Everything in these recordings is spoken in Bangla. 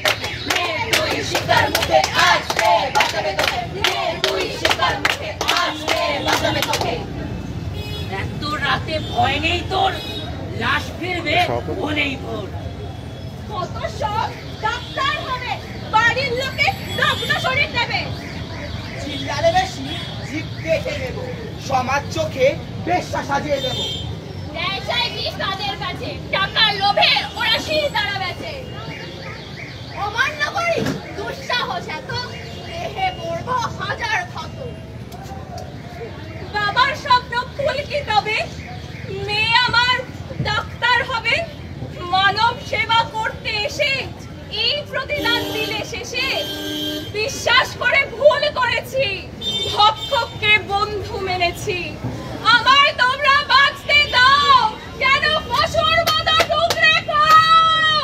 তোকে, নে তুই শিকার মুখে আসবে বাঁচাবে তোকে, নে তুই শিকার মুখে আসবে বাঁচাবে তোকে। এত রাতে ভয় নেই তোর, লাশ ফিরবে ভোরেই ভোর। কত সব ডাক্তার হবে, বাড়ির লোকে রক্ত শরীর দেবে। চিল্লালে বেশি জিভ কেটে দেব, সমাজ চোখে বেশ্যা সাজিয়ে দেব। দেশাই বিষ তাদের কাছে, টাকার লোভে ওরা শির দ্বারা বেচে। অমান্য করি দুঃসাহস এত, দেহে পড়ব হাজার ক্ষত। বাবার স্বপ্ন ফুল কি তবে, মেয়ে আমার ডাক্তার হবে। মানব সেবা করতে এসে এই প্রতিদান দিলে শেষে, বিশ্বাস করে ভুল করেছি, ভক্ষককে বন্ধু মেনেছি। আমার তোমরা বাঁচতে দাও, কেন পশুর মতো টুকরে খাও?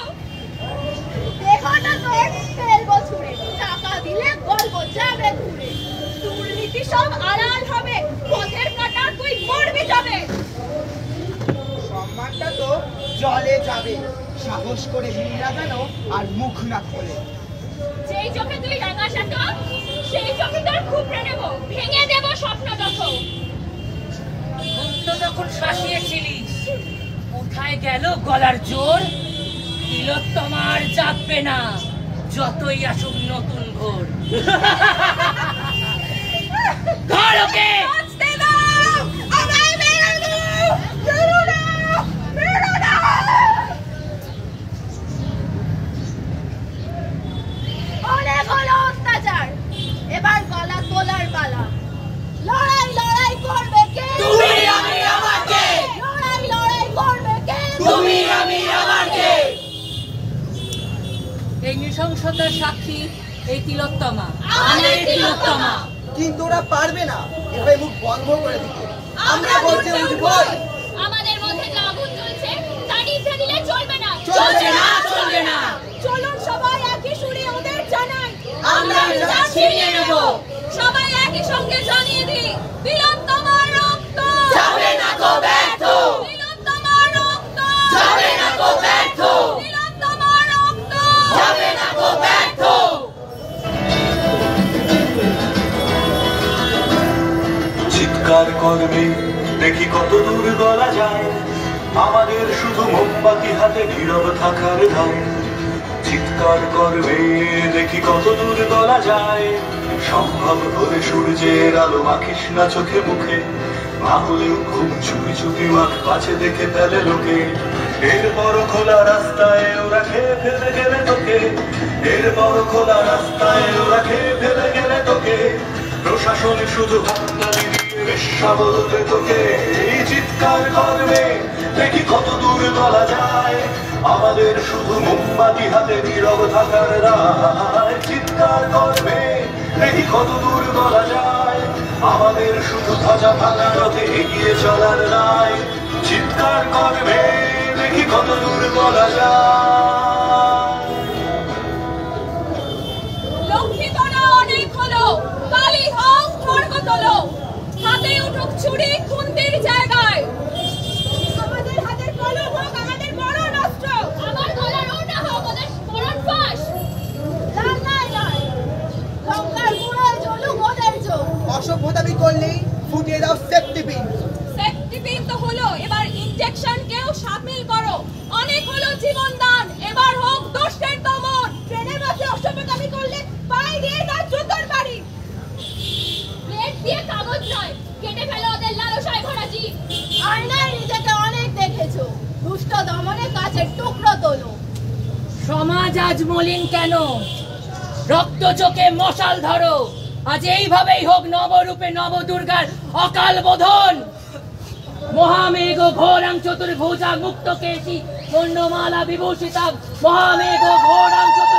দেখো না তোর ফেলবো ছুঁড়ে, টাকা দিলে গল্প যাবে ঘুরে। দুর্নীতি সব আড়াল হবে, পথের কাটা তুই করবি যাবে। সম্মানটা তো জলে যাবে, সাহস করে মিনা কেন আর মুখ না খোলে। যেই চোখে তুই রাঙা শাখা, সেই চোখে তোর খুবড়ে নেব, ভেঙে দেব স্বপ্ন দেখো। মুক্ত যখন শাসিয়েছিলিস, কোথায় গেল গলার জোর? তিলোত্তমার জাগবে না, যতই আসুক নতুন ভোর। ধর ওকে! বাঁচতে দাও, আমায় মেরে দাও, মেরো না, মেরো না। অনেক হলো অত্যাচার, এবার গলা তোলার পালা। লড়াই লড়াই করবে কে? তুমি আমি আমার কে? লড়াই লড়াই করবে কে? তুমি আমি আমার কে? এই নৃশংসতার সাক্ষী এই তিলোত্তমা, আমি তিলোত্তমা। কিন্তু ওরা পারবে না এভাবে মুখ বন্ধ করে দিতে। আমরা বলতে উঠবই। আমাদের মধ্যে যে আগুন জ্বলছে তা নিভে দিলে চলবে না, চলছে না, চলবে না। চলুন সবাই একই সুরে ওদের জানাই, আমরা যা ছিনিয়ে নেব। সবাই একই সঙ্গে জানিয়ে দিই, তিলোত্তমার রক্ত যাবে না কো ব্যর্থ, তিলোত্তমার রক্ত যাবে না কো ব্যর্থ, তিলোত্তমার রক্ত যাবে না কো ব্যর্থ। চিৎকার করবে দেখি কত দূর গলা যায়, আমাদের শুধু মোমবাতি হাতে নীরব থাকার দায়। চিৎকার করবে দেখি কত দূর গলা যায়, সম্ভব হলে সূর্যের আলো মাখিস না চোখে মুখে, না হলেও ঘুম চুপি চুপি মাখ পাছে দেখে ফেলে লোকে। এরপর খোলা রাস্তায় ওরা খেয়ে ফেলে গেলে তোকে, এরপর খোলা রাস্তায় ওরা খেয়ে ফেলে গেলে তোকে। প্রশাসন শুধু হাততালি দিয়ে বেশ্যা বলবে তোকে। এই চিৎকার করবে দেখি কত দূর গলা যায়, আমাদের শুধু মোমবাতি হাতে নীরব থাকার রায়। চিৎকার করবে দেখি কত দূর গলা যায়, আমাদের শুধু ধ্বজা ভাঙা রথে এগিয়ে চলার রায়। চিৎকার করবে দেখি কত দূর গলা যায়। লক্ষ্মী তোরা অনেক হলো, কালী হোক খড়গ তোলো, হাতে উঠুক ছুরি খুন্তির জায়গায়। আমাদের হাতের কলম হোক আমাদের বড় অস্ত্র, আমার গলার ওটা হোক ওদের মরণ ফাঁস। লাল নাই নাই, লঙ্কার গুঁড়োয় জ্বলুক ওদের চোখ। অসভ্যতামি করলেই ফুটিয়ে দাও সেফটি পিন। সেফটি পিন তো হলো, এবার ইনজেকশন কেউ শামিল করো। অনেক হলো জীবন দান, এবার হোক দোষের দমন। ট্রেনের মাঝে অসভ্যতামি করলে পায়ে দিয়ে দাও জুতোর বাড়ি। প্লেট দিয়ে কাগজ নয়, কেটে ফেলো ওদের লালসায় ভরা জিভ। আয়নায় নিজেকে অনেক দেখেছো, দুষ্ট দমনে কাছের টুকরো তোলো। সমাজ আজ মলিন কেন? রক্ত চোখে মশাল ধরো, আজ এইভাবেই হোক নবরূপে নবদুর্গার অকাল বোধন। মহামেঘ ঘোরাং চতুর্ভুজা মুক্ত কেশী পূর্ণমালা বিভূষিতা, মহামেঘ ঘোরাং চতুর্ভুজা